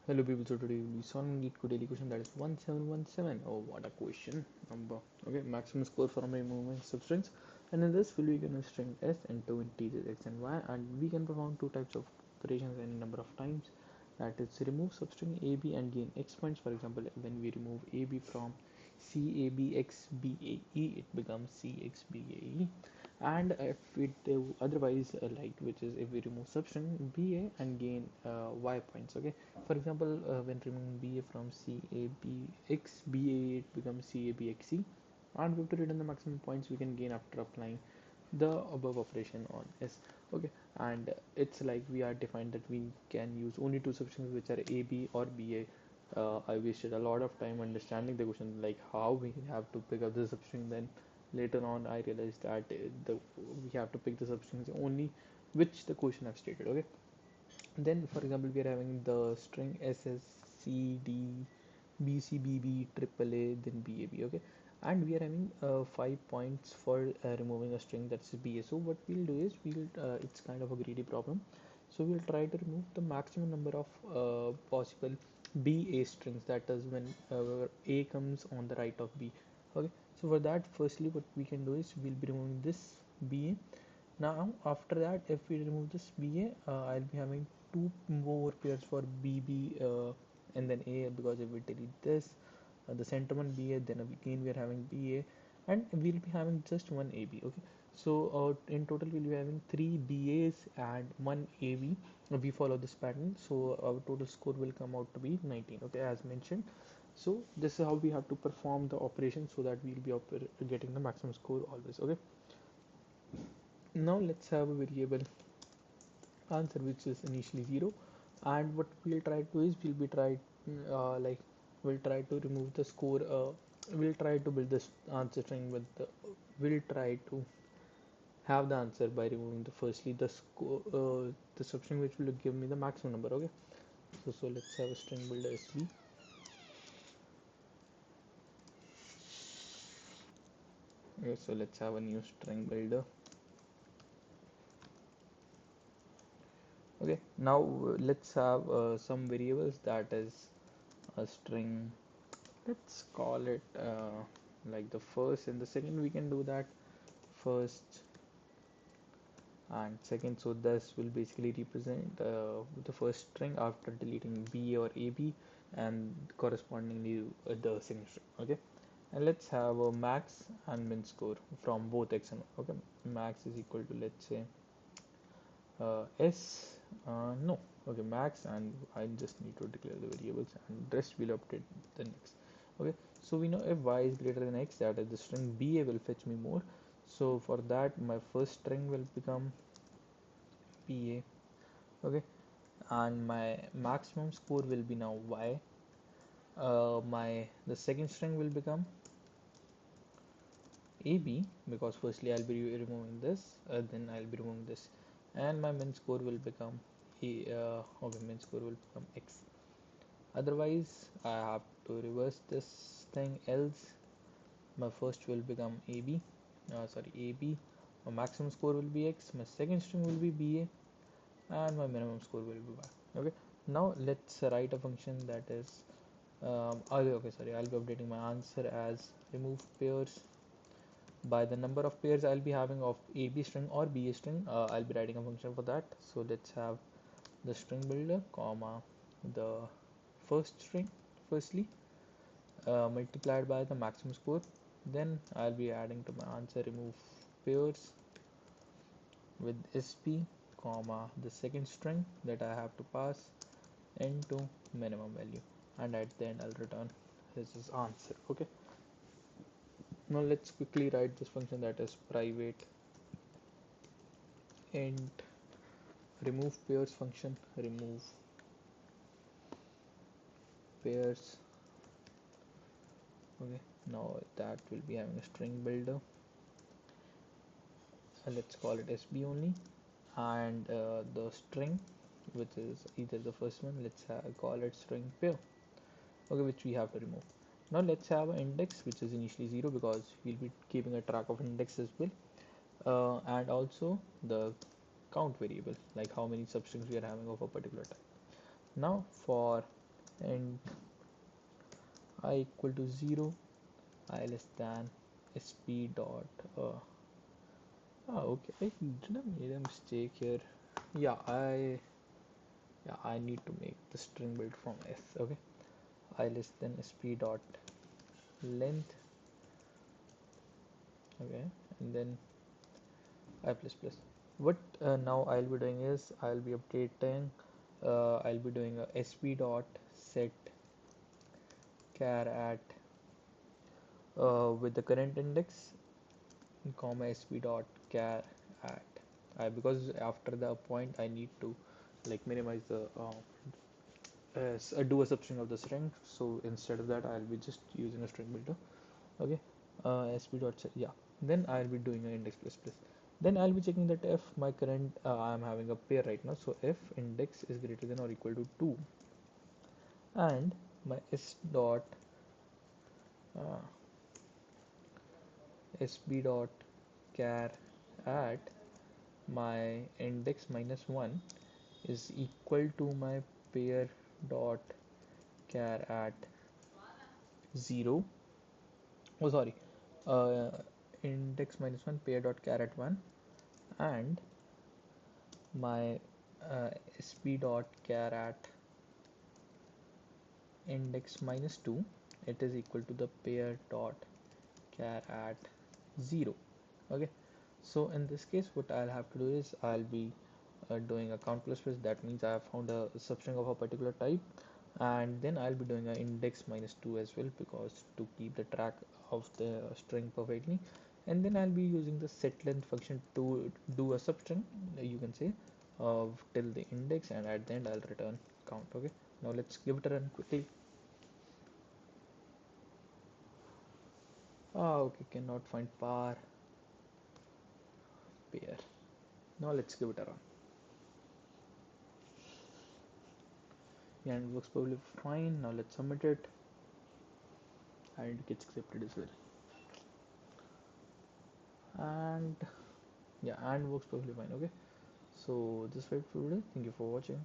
Hello people, so today we'll be solving LeetCode daily question that is 1717. Oh, what a question number. Okay, maximum score from removing substrings. And in this we'll be given a string s and two integers x and y, and we can perform two types of operations any number of times. That is remove substring ab and gain x points. For example, when we remove ab from cabxbae, it becomes cxbae. And if it otherwise like, which is if we remove substring ba and gain y points. Okay, for example, when removing ba from cabxba, it becomes cabxe, and we have to return the maximum points we can gain after applying the above operation on s. Okay, and it's like we are defined that we can use only two substrings which are ab or ba. I wasted a lot of time understanding the question, like how we have to pick up the substring. Then later on I realized that we have to pick the substrings only which the question have stated. Okay, then for example we are having the string sscd bcbb triple a then bab. Okay, and we are having 5 points for removing a string that's ba. So what we'll do is it's kind of a greedy problem, so we'll try to remove the maximum number of possible ba strings, that is when a comes on the right of b. Okay, so for that, firstly what we can do is we'll be removing this ba. Now after that, if we remove this ba, I'll be having two more pairs for bb and then a, because if we delete this, the center one ba, then again we are having ba, and we'll be having just one ab. Okay, so in total we'll be having three bas and one ab. We follow this pattern, so our total score will come out to be 19. Okay, as mentioned. So this is how we have to perform the operation so that we'll be getting the maximum score always. Okay, now let's have a variable answer which is initially 0, and what we'll try to is like we'll try to remove the score. We'll try to build this answer string with the, we'll try to have the answer by removing the firstly the score, the substring which will give me the maximum number. Okay, so let's have a string builder sb. Okay, so let's have a new string builder. Okay, now let's have some variables, that is a string. Let's call it like the first and the second. We can do that, first and second. So this will basically represent the first string after deleting b or ab, and correspondingly the second string. Okay, and let's have a max and min score from both x and y. Okay, max is equal to, let's say, s no, okay, max, and I just need to declare the variables and rest will update the next. Okay, so we know if y is greater than x, that is the string ba will fetch me more. So for that, my first string will become ba. Okay, and my maximum score will be now y. My the second string will become ab, because firstly I'll be removing this, then I'll be removing this, and my min score will become okay, min score will become x. Otherwise I have to reverse this thing, else my first will become ab, my maximum score will be x, my second string will be ba, and my minimum score will be y. Okay, now let's write a function that is okay, sorry, I'll be updating my answer as remove pairs by the number of pairs I'll be having of AB string or BA string. I'll be writing a function for that. So let's have the string builder, comma, the first string firstly, multiplied by the maximum score. Then I'll be adding to my answer remove pairs with SP, comma, the second string that I have to pass into minimum value, and at the end I'll return his answer. Okay, now let's quickly write this function, that is private int remove pairs function, remove pairs. Okay, now that will be having a string builder, let's call it sb only, and the string which is either the first one, let's call it string pair. Okay, which we have to remove. Now let's have an index which is initially 0, because we'll be keeping a track of index as well, and also the count variable, like how many substrings we are having of a particular type. Now for and I equal to 0, I less than sp dot okay, I did I made a mistake here. Yeah, I need to make the string build from s. Okay, I less than sp dot length. Okay, and then I plus plus. What now I'll be doing is I'll be updating. I'll be doing a sp dot set char at with the current index, comma sp dot char at because after the point I need to like minimize the do a substring of the string. So instead of that, I'll be just using a string builder. Okay, sp dot set, yeah. Then I'll be doing an index plus plus. Then I'll be checking that if my current I'm having a pair right now. So if index is greater than or equal to 2, and my s dot uh, sp dot char at my index minus 1 is equal to my pair dot char at 0. Oh, sorry. Uh, index minus 1 pair dot char at 1, and my sp dot char at index minus 2, it is equal to the pair dot char at 0. Okay, so in this case what I'll have to do is I'll be doing a count plus plus. That means I have found a substring of a particular type, and then I'll be doing an index minus 2 as well, because to keep the track of the string perfectly. And then I'll be using the set length function to do a substring, you can say, of till the index, and at the end I'll return count. Okay, now let's give it a run quickly. Okay, cannot find par pair. Now let's give it a run. Yeah, and it works probably fine. Now let's submit it, and it gets accepted as well. And yeah, and works perfectly fine. Okay, so this is it for today. Thank you for watching.